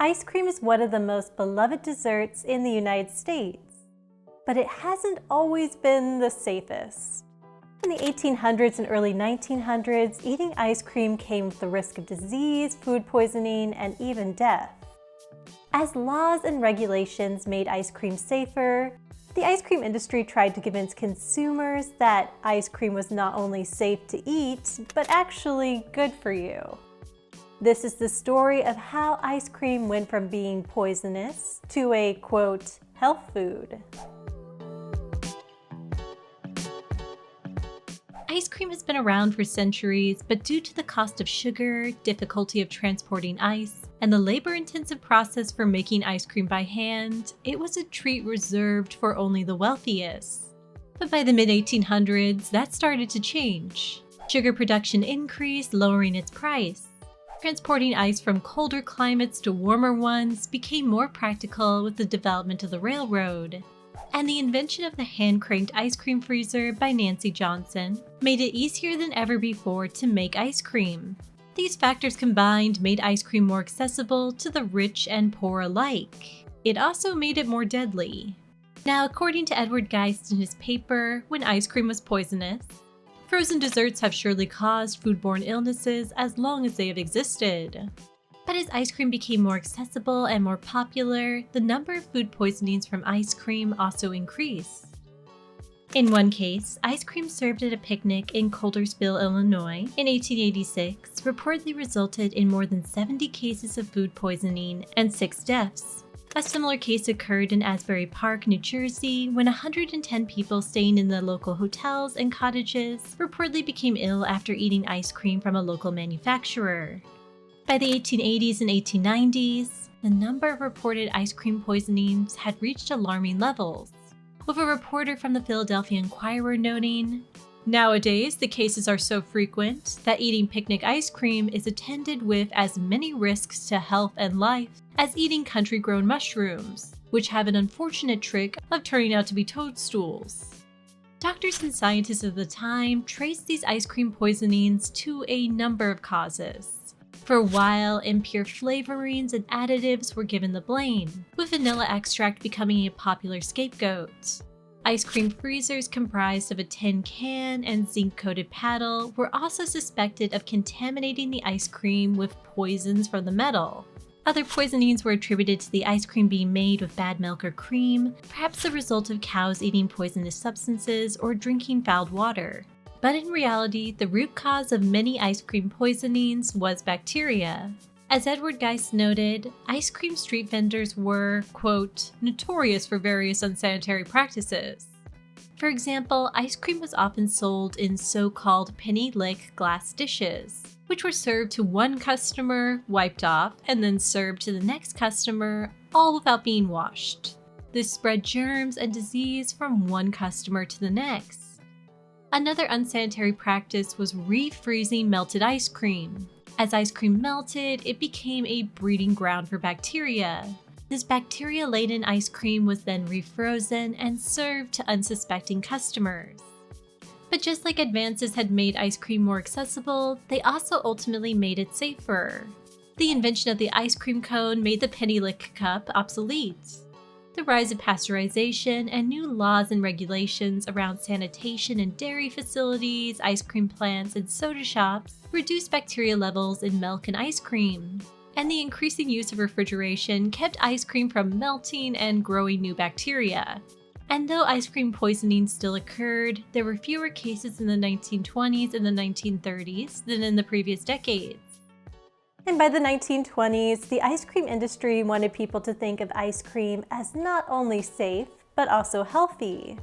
Ice cream is one of the most beloved desserts in the United States, but it hasn't always been the safest. In the 1800s and early 1900s, eating ice cream came with the risk of disease, food poisoning, and even death. As laws and regulations made ice cream safer, the ice cream industry tried to convince consumers that ice cream was not only safe to eat, but actually good for you. This is the story of how ice cream went from being poisonous to a, quote, health food. Ice cream has been around for centuries, but due to the cost of sugar, difficulty of transporting ice, and the labor-intensive process for making ice cream by hand, it was a treat reserved for only the wealthiest. But by the mid-1800s, that started to change. Sugar production increased, lowering its price. Transporting ice from colder climates to warmer ones became more practical with the development of the railroad. And the invention of the hand-cranked ice cream freezer by Nancy Johnson made it easier than ever before to make ice cream. These factors combined made ice cream more accessible to the rich and poor alike. It also made it more deadly. Now, according to Edward Geist in his paper, When Ice Cream Was Poisonous, frozen desserts have surely caused foodborne illnesses as long as they have existed. But as ice cream became more accessible and more popular, the number of food poisonings from ice cream also increased. In one case, ice cream served at a picnic in Coultersville, Illinois, in 1886 reportedly resulted in more than 70 cases of food poisoning and 6 deaths. A similar case occurred in Asbury Park, New Jersey, when 110 people staying in the local hotels and cottages reportedly became ill after eating ice cream from a local manufacturer. By the 1880s and 1890s, the number of reported ice cream poisonings had reached alarming levels, with a reporter from the Philadelphia Inquirer noting, "Nowadays, the cases are so frequent that eating picnic ice cream is attended with as many risks to health and life as eating country-grown mushrooms, which have an unfortunate trick of turning out to be toadstools." Doctors and scientists of the time traced these ice cream poisonings to a number of causes. For a while, impure flavorings and additives were given the blame, with vanilla extract becoming a popular scapegoat. Ice cream freezers comprised of a tin can and zinc-coated paddle were also suspected of contaminating the ice cream with poisons from the metal. Other poisonings were attributed to the ice cream being made with bad milk or cream, perhaps the result of cows eating poisonous substances or drinking fouled water. But in reality, the root cause of many ice cream poisonings was bacteria. As Edward Geist noted, ice cream street vendors were, quote, notorious for various unsanitary practices. For example, ice cream was often sold in so-called penny lick glass dishes, which were served to one customer, wiped off, and then served to the next customer, all without being washed. This spread germs and disease from one customer to the next. Another unsanitary practice was refreezing melted ice cream. As ice cream melted, it became a breeding ground for bacteria. This bacteria-laden ice cream was then refrozen and served to unsuspecting customers. But just like advances had made ice cream more accessible, they also ultimately made it safer. The invention of the ice cream cone made the penny lick cup obsolete. The rise of pasteurization and new laws and regulations around sanitation in dairy facilities, ice cream plants, and soda shops reduced bacteria levels in milk and ice cream. And the increasing use of refrigeration kept ice cream from melting and growing new bacteria. And though ice cream poisoning still occurred, there were fewer cases in the 1920s and the 1930s than in the previous decades. And by the 1920s, the ice cream industry wanted people to think of ice cream as not only safe, but also healthy.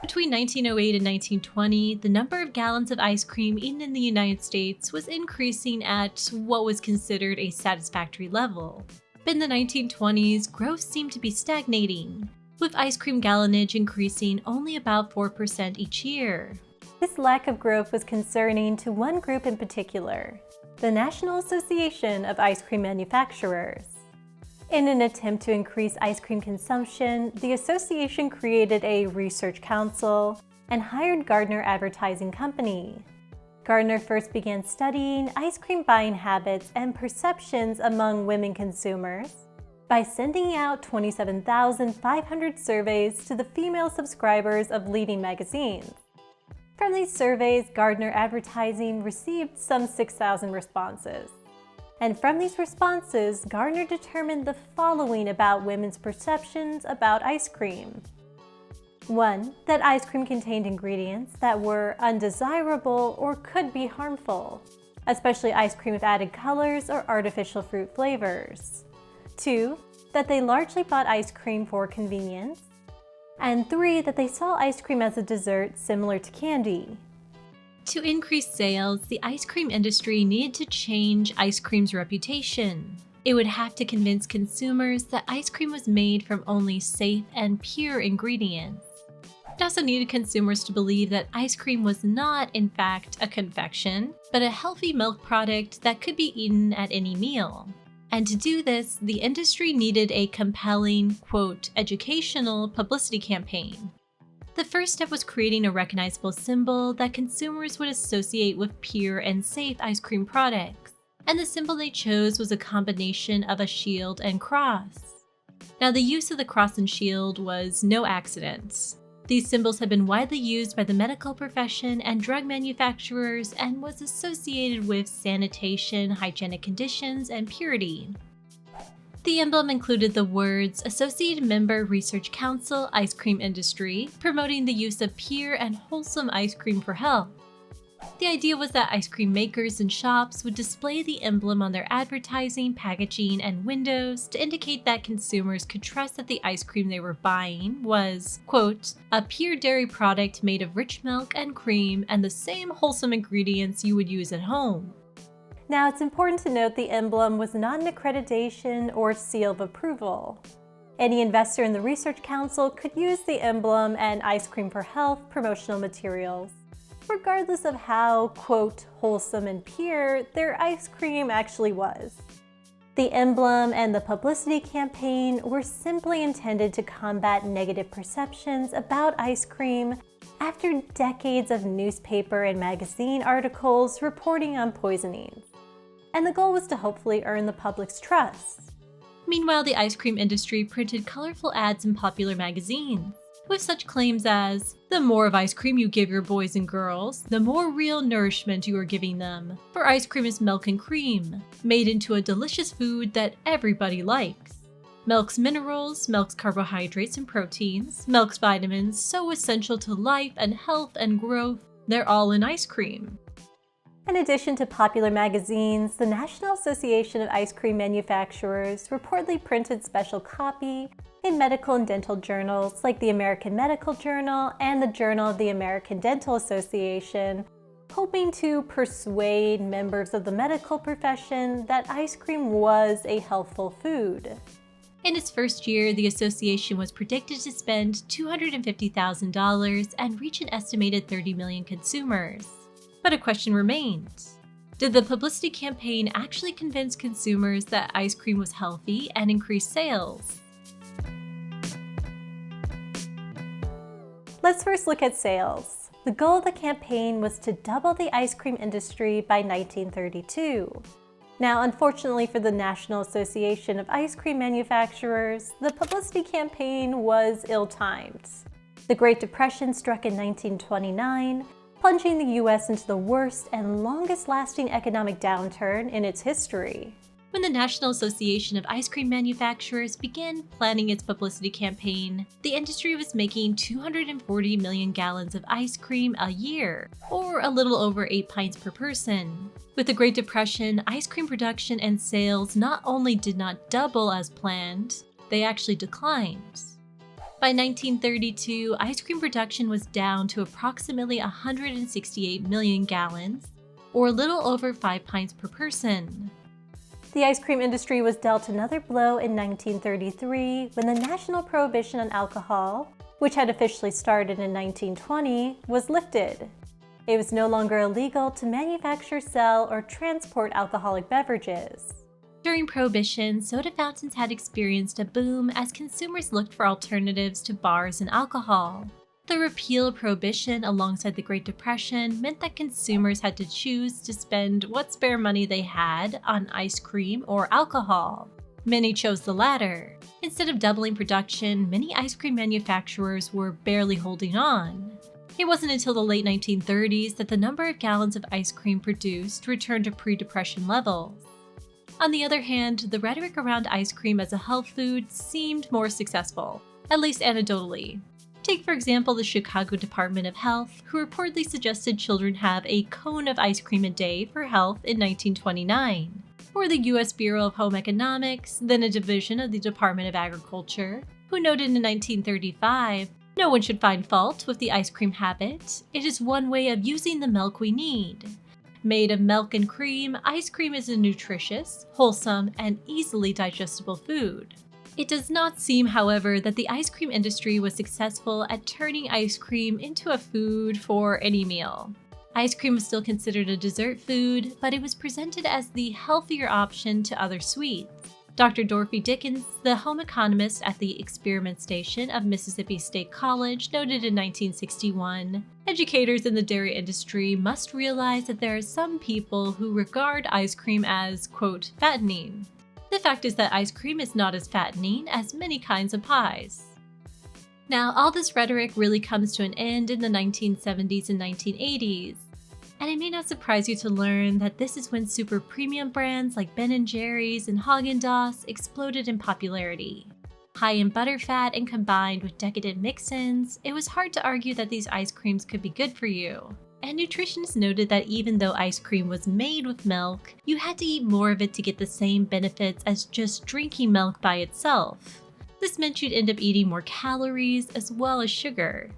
Between 1908 and 1920, the number of gallons of ice cream eaten in the United States was increasing at what was considered a satisfactory level. But in the 1920s, growth seemed to be stagnating, with ice cream gallonage increasing only about 4% each year. This lack of growth was concerning to one group in particular, the National Association of Ice Cream Manufacturers. In an attempt to increase ice cream consumption, the association created a research council and hired Gardner Advertising Company. Gardner first began studying ice cream buying habits and perceptions among women consumers by sending out 27,500 surveys to the female subscribers of leading magazines. From these surveys, Gardner Advertising received some 6,000 responses. And from these responses, Gardner determined the following about women's perceptions about ice cream. 1. That ice cream contained ingredients that were undesirable or could be harmful, especially ice cream with added colors or artificial fruit flavors. 2. That they largely bought ice cream for convenience. And 3. That they saw ice cream as a dessert similar to candy. To increase sales, the ice cream industry needed to change ice cream's reputation. It would have to convince consumers that ice cream was made from only safe and pure ingredients. It also needed consumers to believe that ice cream was not, in fact, a confection, but a healthy milk product that could be eaten at any meal. And to do this, the industry needed a compelling, quote, educational publicity campaign. The first step was creating a recognizable symbol that consumers would associate with pure and safe ice cream products. And the symbol they chose was a combination of a shield and cross. Now, the use of the cross and shield was no accident. These symbols had been widely used by the medical profession and drug manufacturers and was associated with sanitation, hygienic conditions, and purity. The emblem included the words Associated Member Research Council Ice Cream Industry, promoting the use of pure and wholesome ice cream for health. The idea was that ice cream makers and shops would display the emblem on their advertising, packaging, and windows to indicate that consumers could trust that the ice cream they were buying was, quote, a pure dairy product made of rich milk and cream and the same wholesome ingredients you would use at home. Now, it's important to note the emblem was not an accreditation or seal of approval. Any investor in the Research Council could use the emblem and Ice Cream for Health promotional materials, regardless of how, quote, wholesome and pure their ice cream actually was. The emblem and the publicity campaign were simply intended to combat negative perceptions about ice cream after decades of newspaper and magazine articles reporting on poisonings. And the goal was to hopefully earn the public's trust. Meanwhile, the ice cream industry printed colorful ads in popular magazines, with such claims as, the more of ice cream you give your boys and girls, the more real nourishment you are giving them. For ice cream is milk and cream, made into a delicious food that everybody likes. Milk's minerals, milk's carbohydrates and proteins, milk's vitamins, so essential to life and health and growth, they're all in ice cream. In addition to popular magazines, the National Association of Ice Cream Manufacturers reportedly printed special copy in medical and dental journals like the American Medical Journal and the Journal of the American Dental Association, hoping to persuade members of the medical profession that ice cream was a healthful food. In its first year, the association was predicted to spend $250,000 and reach an estimated 30 million consumers. But a question remains. Did the publicity campaign actually convince consumers that ice cream was healthy and increase sales? Let's first look at sales. The goal of the campaign was to double the ice cream industry by 1932. Now, unfortunately for the National Association of Ice Cream Manufacturers, the publicity campaign was ill-timed. The Great Depression struck in 1929, plunging the U.S. into the worst and longest-lasting economic downturn in its history. When the National Association of Ice Cream Manufacturers began planning its publicity campaign, the industry was making 240 million gallons of ice cream a year, or a little over 8 pints per person. With the Great Depression, ice cream production and sales not only did not double as planned, they actually declined. By 1932, ice cream production was down to approximately 168 million gallons, or a little over 5 pints per person. The ice cream industry was dealt another blow in 1933 when the national prohibition on alcohol, which had officially started in 1920, was lifted. It was no longer illegal to manufacture, sell, or transport alcoholic beverages. During Prohibition, soda fountains had experienced a boom as consumers looked for alternatives to bars and alcohol. The repeal of Prohibition alongside the Great Depression meant that consumers had to choose to spend what spare money they had on ice cream or alcohol. Many chose the latter. Instead of doubling production, many ice cream manufacturers were barely holding on. It wasn't until the late 1930s that the number of gallons of ice cream produced returned to pre-depression levels. On the other hand, the rhetoric around ice cream as a health food seemed more successful, at least anecdotally. Take, for example, the Chicago Department of Health, who reportedly suggested children have a cone of ice cream a day for health in 1929. Or the U.S. Bureau of Home Economics, then a division of the Department of Agriculture, who noted in 1935, "No one should find fault with the ice cream habit. It is one way of using the milk we need. Made of milk and cream, ice cream is a nutritious, wholesome, and easily digestible food." It does not seem, however, that the ice cream industry was successful at turning ice cream into a food for any meal. Ice cream was still considered a dessert food, but it was presented as the healthier option to other sweets. Dr. Dorothy Dickens, the home economist at the Experiment Station of Mississippi State College, noted in 1961, "Educators in the dairy industry must realize that there are some people who regard ice cream as, quote, fattening. The fact is that ice cream is not as fattening as many kinds of pies." Now, all this rhetoric really comes to an end in the 1970s and 1980s. And it may not surprise you to learn that this is when super premium brands like Ben & Jerry's and Haagen-Dazs exploded in popularity. High in butterfat and combined with decadent mix-ins, it was hard to argue that these ice creams could be good for you. And nutritionists noted that even though ice cream was made with milk, you had to eat more of it to get the same benefits as just drinking milk by itself. This meant you'd end up eating more calories as well as sugar.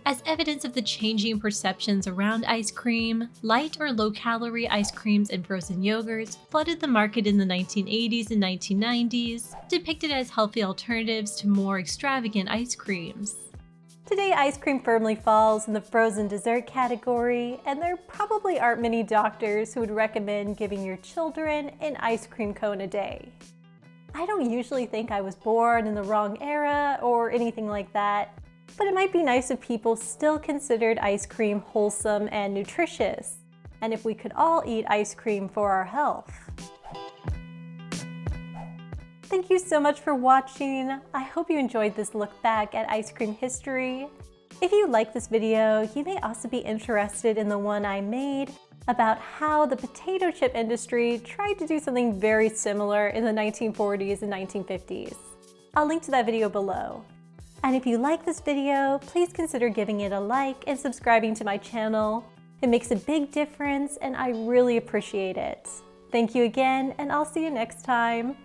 As evidence of the changing perceptions around ice cream, light or low-calorie ice creams and frozen yogurts flooded the market in the 1980s and 1990s, depicted as healthy alternatives to more extravagant ice creams. Today, ice cream firmly falls in the frozen dessert category, and there probably aren't many doctors who would recommend giving your children an ice cream cone a day. I don't usually think I was born in the wrong era or anything like that, but it might be nice if people still considered ice cream wholesome and nutritious, and if we could all eat ice cream for our health. Thank you so much for watching. I hope you enjoyed this look back at ice cream history. If you like this video, you may also be interested in the one I made about how the potato chip industry tried to do something very similar in the 1940s and 1950s. I'll link to that video below. And if you like this video, please consider giving it a like and subscribing to my channel. It makes a big difference and I really appreciate it. Thank you again, and I'll see you next time.